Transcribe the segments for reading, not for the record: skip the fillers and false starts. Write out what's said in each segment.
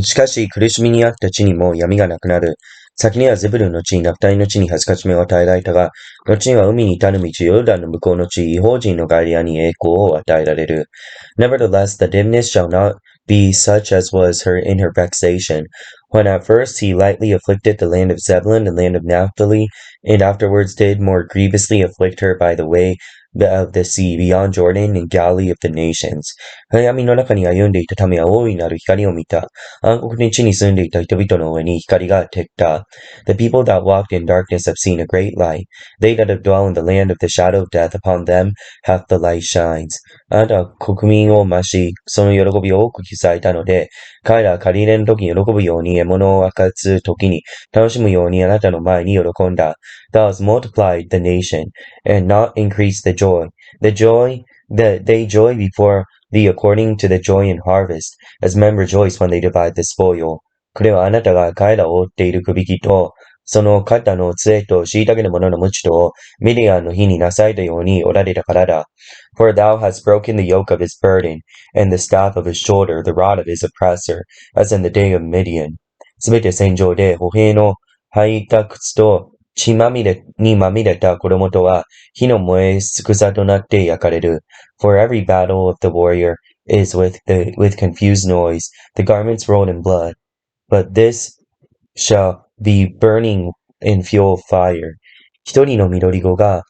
しかし苦しみにあった地にも闇がなくなる。先にはゼブルンの地にナフタリの地に恥ずかしめを与えられたが、後には海に至る道ヨルダンの向こうの地、異邦人のガリアに栄光を与えられる。Nevertheless, the dimness shall not be such as was her in her vexation, when at first he lightly afflicted the land of Zebulun and land of Naphtali, and afterwards did more grievously afflict her by the way of the sea beyond Jordan and Galilee of the nations. 闇の中に歩んでいた民は大いなる光を見た。暗黒に地に住んでいた人々の上に光が照った。The people that walked in darkness have seen a great light. They that have dwelt in the land of the shadow of death, upon them hath the light shines. あなたは国民を増し、その喜びを多く刻いたので、彼らは借り入れの時に喜ぶように、獲物を分かつ時に楽しむようにあなたの前に喜んだ。Thou hast multiplied the nation, and not increased the joy. They joy before thee according to the joy in harvest, as men rejoice when they divide the spoil. これはあなたが彼らを追っている首輝と、その肩の杖と虐げる者の鞭とをミディアンの日になさいたようにおられたからだ。For thou hast broken the yoke of his burden, and the staff of his shoulder, the rod of his oppressor, as in the day of Midian. すべて戦場で歩兵の履いた靴と血まみれにまみれた子供とは火の燃え草となって焼かれる。For every battle of the warrior is with confused noise, the garments rolled in blood. But this shall be burning in fuel fire. 一人の緑子が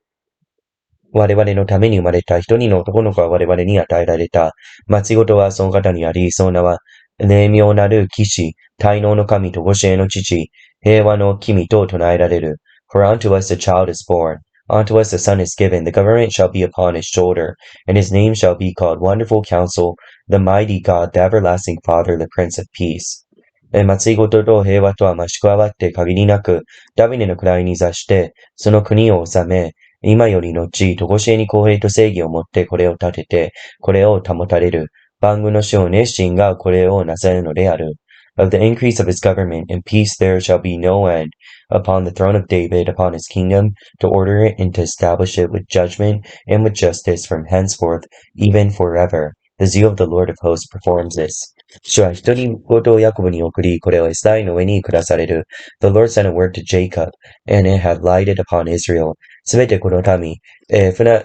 我々のために生まれた。一人の男の子は我々に与えられた。松ごとはその方にあり、その名は霊妙なる騎士、大能の神とご支援の父、平和の君と唱えられる。For unto us a child is born, unto us a son is given, the government shall be upon his shoulder, and his name shall be called Wonderful Counsel, the Mighty God, the Everlasting Father, the Prince of Peace. 祭りごとと平和とは増し加わって限りなく、ダビデの位に座して、その国を治め、今より後、とこしえに公平と正義をもってこれを立てて、これを保たれる。万軍の主を熱心がこれをなさるのである。Of the increase of his government and peace there shall be no end upon the throne of David, upon his kingdom, to order it and to establish it with judgment and with justice from henceforth, even forever. The zeal of the Lord of hosts performs this. 主は一人ごとをヤコブに送り、これをエスダイの上に下される。The Lord sent a word to Jacob, and it had lighted upon Israel. すべてこの民、エフラ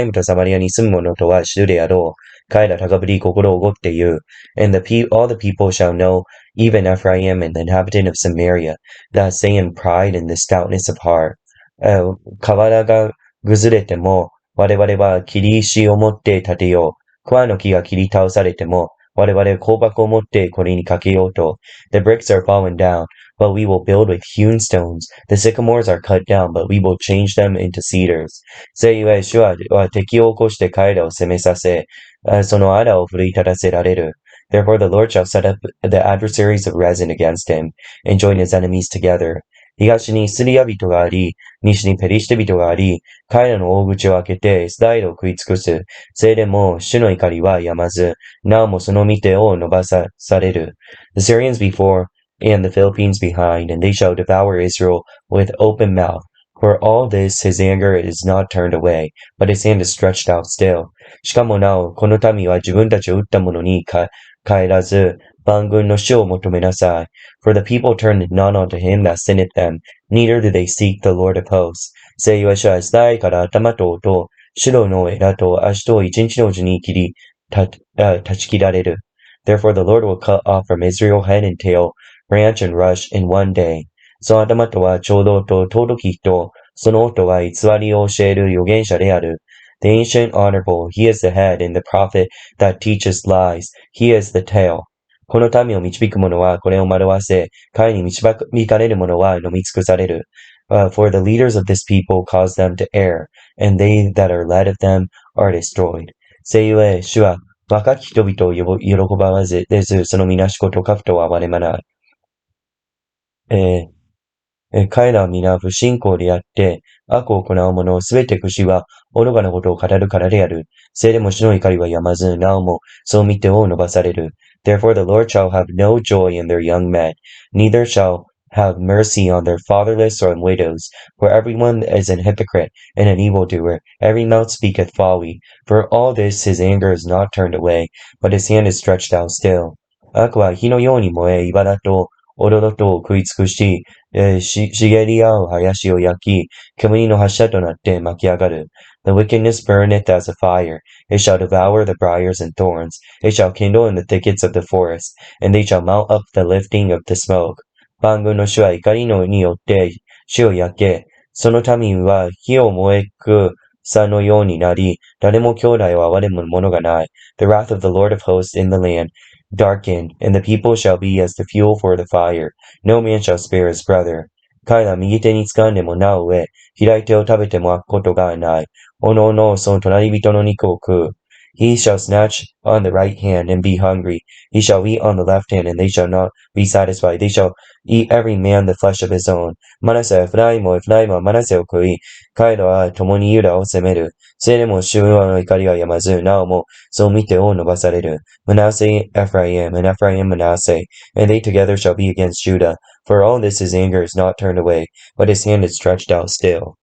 イムとサマリアに住む者とは知るであろう。彼ら高ぶり心をおごって言う。And all the people shall know, even Ephraim and the inhabitant of Samaria, that say in pride and the stoutness of heart. 河原が崩れても、我々は切り石を持って立てよう。桑の木が切り倒されても、我々は香箱を持ってこれにかけようと。The bricks are fallen down, but we will build with hewn stones. The sycamores are cut down, but we will change them into cedars. せゆえ主は敵を起こして彼らを攻めさせ、その穴を奮い立たせられる。Therefore the Lord shall set up the adversaries of resin against him, and join his enemies together. 東にスリア人があり、西にペリシテ人があり、彼らの大口を開けて、スダイルを食い尽くす。せいでも、主の怒りは止まず、なおもその御手を伸ばされる。The Syrians before, and the Philippines behind, and they shall devour Israel with open mouth. For all this, his anger is not turned away, but his hand is stretched out still. しかもなお、この民は自分たちを撃った者に帰らず、万軍の主を求めなさい。For the people turned not unto him that sent them, neither do they seek the Lord of hosts. せいは主はイスラエルから頭と音、白の枝と足と一日のうちに断ち切られる。Therefore the Lord will cut off from Israel head and tail, branch and rush in one day. その頭とは長老と尊き人、その音は偽りを教える預言者である。The ancient honorable, he is the head, and the prophet that teaches lies, he is the tail. この民を導く者はこれを惑わせ、彼に導かれる者は飲み尽くされる。For the leaders of this people cause them to err, and they that are led of them are destroyed. せゆえ、主は若き人々を喜ばわず、そのみなしことかふとは憐れまない。彼らは皆不信仰であって、悪を行う者すべて口は愚かなことを語るからである。せいでも主の怒りは止まず、なおもその御手を伸ばされる。Therefore the Lord shall have no joy in their young men, neither shall have mercy on their fatherless or widows. For everyone is an hypocrite and an evildoer. Every mouth speaketh folly. For all this his anger is not turned away, but his hand is stretched out still. 悪は火のように燃え、茨とおろろとを食い尽くし、茂り合う林を焼き、煙の発射となって巻き上がる。The wickedness burneth as a fire. It shall devour the briars and thorns. It shall kindle in the thickets of the forest, and they shall mount up the lifting of the smoke. 万軍の主は怒りのによって主を焼け、その民は火を燃え草のようになり、誰も兄弟を憐れむものがない。The wrath of the Lord of hosts in the land darkened, and the people shall be as the fuel for the fire. No man shall spare his brother. 彼ら右手に掴んでもなお上、左手を食べても開くことがない。おのおのその隣人の肉を食う。He shall snatch on the right hand and be hungry. He shall eat on the left hand and they shall not be satisfied. They shall eat every man the flesh of his own. マナセはエフライムはマナセを食い、彼らは共にユダを責める。それでも主の怒りは止まず、なおもそう見てを伸ばされる。Manasseh Ephraim, and Ephraim Manasseh, and they together shall be against Judah. For all this his anger is not turned away, but his hand is stretched out still.